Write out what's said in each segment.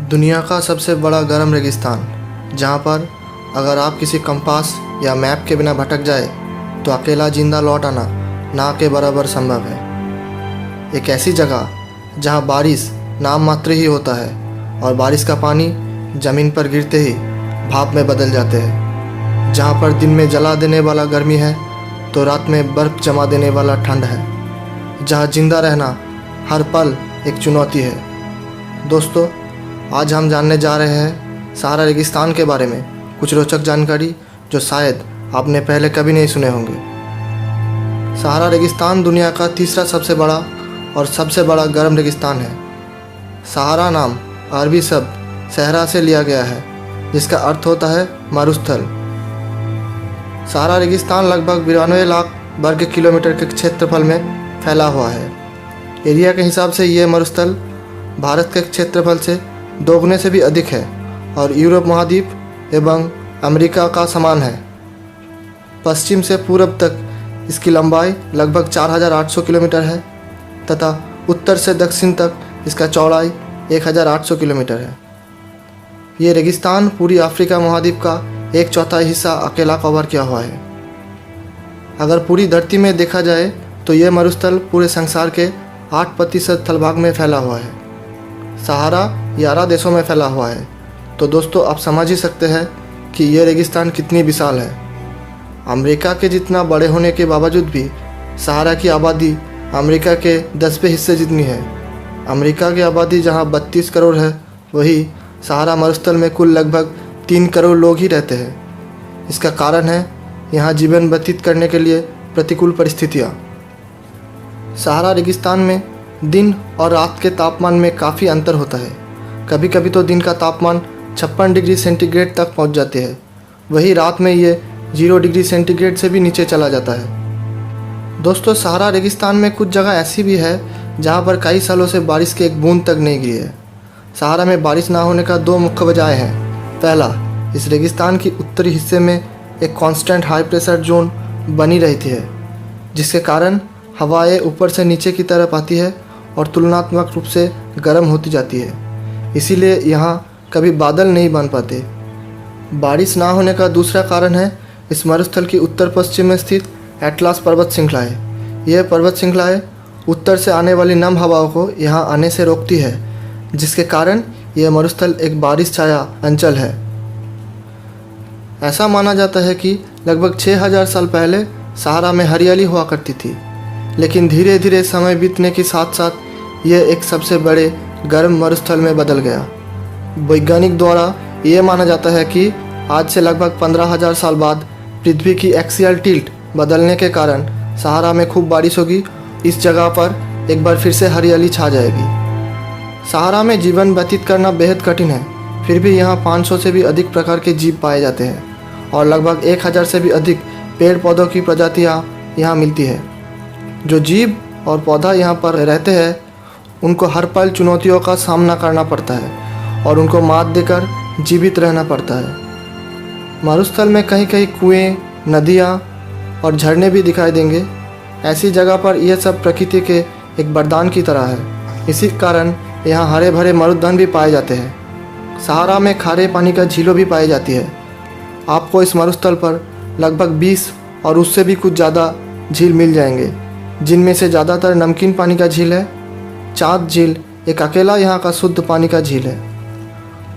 दुनिया का सबसे बड़ा गर्म रेगिस्तान, जहाँ पर अगर आप किसी कंपास या मैप के बिना भटक जाए तो अकेला जिंदा लौट आना ना के बराबर संभव है। एक ऐसी जगह जहाँ बारिश नाम मात्र ही होता है और बारिश का पानी ज़मीन पर गिरते ही भाप में बदल जाते हैं, जहाँ पर दिन में जला देने वाला गर्मी है तो रात में बर्फ़ जमा देने वाला ठंड है, जहाँ जिंदा रहना हर पल एक चुनौती है। दोस्तों, आज हम जानने जा रहे हैं सहारा रेगिस्तान के बारे में कुछ रोचक जानकारी जो शायद आपने पहले कभी नहीं सुने होंगे। सहारा रेगिस्तान दुनिया का तीसरा सबसे बड़ा और सबसे बड़ा गर्म रेगिस्तान है। सहारा नाम अरबी शब्द सहरा से लिया गया है, जिसका अर्थ होता है मरुस्थल। सहारा रेगिस्तान लगभग 92 लाख वर्ग किलोमीटर के क्षेत्रफल में फैला हुआ है। एरिया के हिसाब से ये मरुस्थल भारत के क्षेत्रफल से दोगुने से भी अधिक है और यूरोप महाद्वीप एवं अमेरिका का समान है। पश्चिम से पूरब तक इसकी लंबाई लगभग 4800 किलोमीटर है तथा उत्तर से दक्षिण तक इसका चौड़ाई 1800 किलोमीटर है। ये रेगिस्तान पूरी अफ्रीका महाद्वीप का 1/4 हिस्सा अकेला कवर किया हुआ है। अगर पूरी धरती में देखा जाए तो ये मरुस्थल पूरे संसार के 8% थलभाग में फैला हुआ है। सहारा 11 देशों में फैला हुआ है। तो दोस्तों, आप समझ ही सकते हैं कि ये रेगिस्तान कितनी विशाल है। अमेरिका के जितना बड़े होने के बावजूद भी सहारा की आबादी अमेरिका के 10वें हिस्से जितनी है। अमेरिका की आबादी जहां 32 करोड़ है, वही सहारा मरुस्थल में कुल लगभग 3 करोड़ लोग ही रहते हैं। इसका कारण है यहाँ जीवन व्यतीत करने के लिए प्रतिकूल परिस्थितियाँ। सहारा रेगिस्तान में दिन और रात के तापमान में काफ़ी अंतर होता है। कभी कभी तो दिन का तापमान 56 डिग्री सेंटीग्रेड तक पहुंच जाते हैं, वही रात में ये 0 डिग्री सेंटीग्रेड से भी नीचे चला जाता है। दोस्तों, सहारा रेगिस्तान में कुछ जगह ऐसी भी है जहां पर कई सालों से बारिश की एक बूंद तक नहीं गिरी है। सहारा में बारिश ना होने का 2 मुख्य वजह हैं। पहला, इस रेगिस्तान की उत्तरी हिस्से में एक कांस्टेंट हाई प्रेशर जोन बनी रहती है, जिसके कारण हवाएं ऊपर से नीचे की तरफ आती है और तुलनात्मक रूप से गर्म होती जाती है। इसीलिए यहाँ कभी बादल नहीं बन पाते। बारिश ना होने का दूसरा कारण है इस मरुस्थल की उत्तर पश्चिम में स्थित एटलास पर्वत श्रृंखलाएँ। यह पर्वत श्रृंखलाएँ उत्तर से आने वाली नम हवाओं को यहाँ आने से रोकती है, जिसके कारण यह मरुस्थल एक बारिश छाया अंचल है। ऐसा माना जाता है कि लगभग 6000 साल पहले सहारा में हरियाली हुआ करती थी, लेकिन धीरे धीरे समय बीतने के साथ साथ यह एक सबसे बड़े गर्म मरुस्थल में बदल गया। वैज्ञानिक द्वारा ये माना जाता है कि आज से लगभग 15000 साल बाद पृथ्वी की एक्सियल टिल्ट बदलने के कारण सहारा में खूब बारिश होगी। इस जगह पर एक बार फिर से हरियाली छा जाएगी। सहारा में जीवन व्यतीत करना बेहद कठिन है, फिर भी यहाँ 500 से भी अधिक प्रकार के जीव पाए जाते हैं और लगभग 1000 से भी अधिक पेड़ पौधों की प्रजातियाँ यहाँ मिलती है। जो जीव और पौधा यहाँ पर रहते हैं उनको हर पल चुनौतियों का सामना करना पड़ता है और उनको मात देकर जीवित रहना पड़ता है। मरुस्थल में कहीं कहीं कुएं, नदियाँ और झरने भी दिखाई देंगे। ऐसी जगह पर यह सब प्रकृति के एक वरदान की तरह है। इसी कारण यहाँ हरे भरे मरुद्यान भी पाए जाते हैं। सहारा में खारे पानी का झीलों भी पाई जाती है। आपको इस मरुस्थल पर लगभग 20 और उससे भी कुछ ज़्यादा झील मिल जाएंगे, जिनमें से ज़्यादातर नमकीन पानी का झील है। चाँद झील एक अकेला यहाँ का शुद्ध पानी का झील है।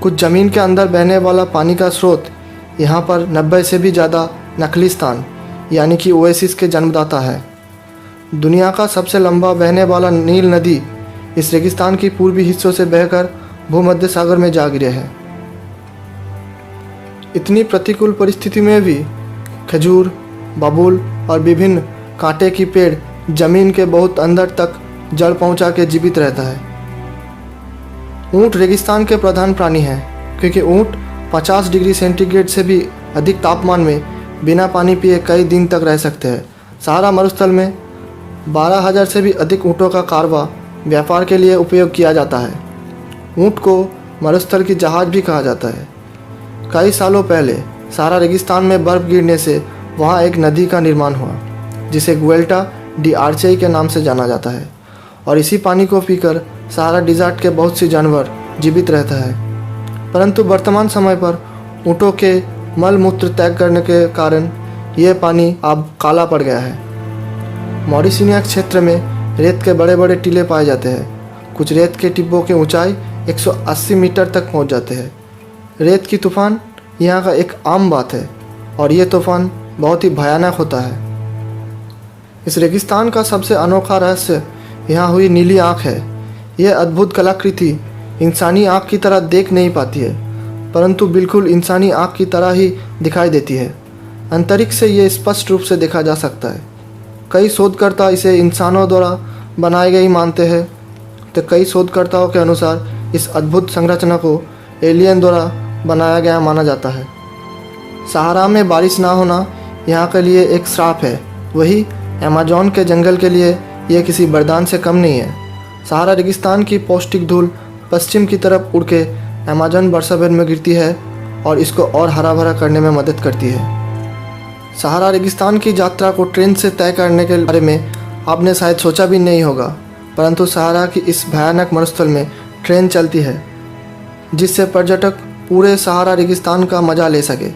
कुछ ज़मीन के अंदर बहने वाला पानी का स्रोत यहाँ पर 90 से भी ज़्यादा नकली स्थान यानी कि ओएसिस के जन्मदाता है। दुनिया का सबसे लंबा बहने वाला नील नदी इस रेगिस्तान की पूर्वी हिस्सों से बहकर भूमध्य सागर में जा गिरे है। इतनी प्रतिकूल परिस्थिति में भी खजूर, बबूल और विभिन्न कांटे की पेड़ जमीन के बहुत अंदर तक जड़ पहुंचा के जीवित रहता है। ऊंट रेगिस्तान के प्रधान प्राणी हैं, क्योंकि ऊंट 50 डिग्री सेंटीग्रेड से भी अधिक तापमान में बिना पानी पिए कई दिन तक रह सकते हैं। सहारा मरुस्थल में 12000 से भी अधिक ऊँटों का कारवां व्यापार के लिए उपयोग किया जाता है। ऊँट को मरुस्थल की जहाज भी कहा जाता है। कई सालों पहले सहारा रेगिस्तान में बर्फ़ गिरने से वहाँ एक नदी का निर्माण हुआ, जिसे गुएल्टा डी आर्चेई के नाम से जाना जाता है और इसी पानी को पीकर सहारा डिज़र्ट के बहुत से जानवर जीवित रहता है। परंतु वर्तमान समय पर ऊँटों के मल मूत्र त्याग करने के कारण ये पानी अब काला पड़ गया है। मॉरिसिनिया क्षेत्र में रेत के बड़े बड़े टीले पाए जाते हैं। कुछ रेत के टिब्बों की ऊंचाई 180 मीटर तक पहुंच जाते हैं। रेत की तूफान यहाँ का एक आम बात है और ये तूफान बहुत ही भयानक होता है। इस रेगिस्तान का सबसे अनोखा रहस्य यहाँ हुई नीली आँख है। यह अद्भुत कलाकृति इंसानी आँख की तरह देख नहीं पाती है, परंतु बिल्कुल इंसानी आँख की तरह ही दिखाई देती है। अंतरिक्ष से ये स्पष्ट रूप से देखा जा सकता है। कई शोधकर्ता इसे इंसानों द्वारा बनाई गई मानते हैं, तो कई शोधकर्ताओं के अनुसार इस अद्भुत संरचना को एलियन द्वारा बनाया गया माना जाता है। सहारा में बारिश ना होना यहाँ के लिए एक श्राप है, वही अमेज़न के जंगल के लिए यह किसी वरदान से कम नहीं है। सहारा रेगिस्तान की पौष्टिक धूल पश्चिम की तरफ उड़ के अमेज़न वर्षाभर में गिरती है और इसको और हरा भरा करने में मदद करती है। सहारा रेगिस्तान की यात्रा को ट्रेन से तय करने के बारे में आपने शायद सोचा भी नहीं होगा, परंतु सहारा की इस भयानक मरुस्थल में ट्रेन चलती है जिससे पर्यटक पूरे सहारा रेगिस्तान का मज़ा ले सके।